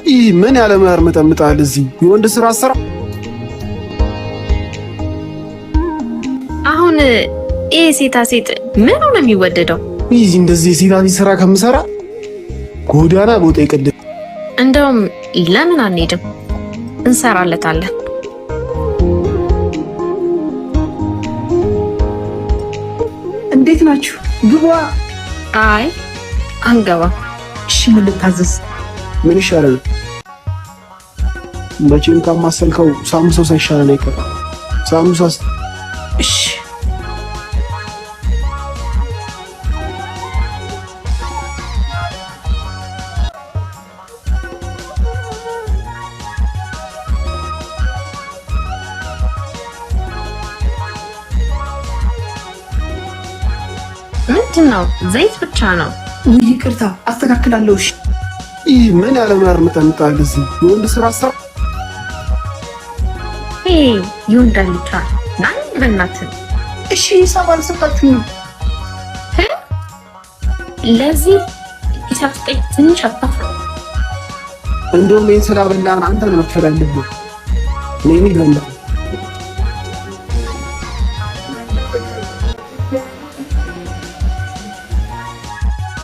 ይህ ምን ያለ ማር መጠምጣል እዚህ የወንድ ስራ አሰራ። አሁን ይሄ ሴታ ሴት ምን ነው የሚወደደው? ይህ እንደዚህ ሴታ ስራ ከምሰራ ጎዳና ቦታ ይቀድም። እንደውም ለምን አንሄድም? እንሰራለታለን። እንዴት ናችሁ? ግባ። አይ አንገባ። እሺ ምን ልታዘዝ? ምን ይሻላል? መቼም ካማሰልከው ሳሙሳው ሳይሻለን አይቀርም። ሳሙሳስ? እሺ ምንድን ነው? ዘይት ብቻ ነው። ውይ ይቅርታ፣ አስተካክላለሁ። እሺ ይህ ምን ያለ ማር መጠምጣል እዚህ የወንድ ስራ አሰራ። ይሄ ይወንዳል ይቻል ናይ በእናትህ። እሺ ሂሳብ አልሰጣችሁኝም። ለዚህ ሂሳብ ስጠኝ ትንሽ አታፍር። እንደውም ይሄን ስላበላን አንተ ነው መክፈል ያለብህ። እኔ በላ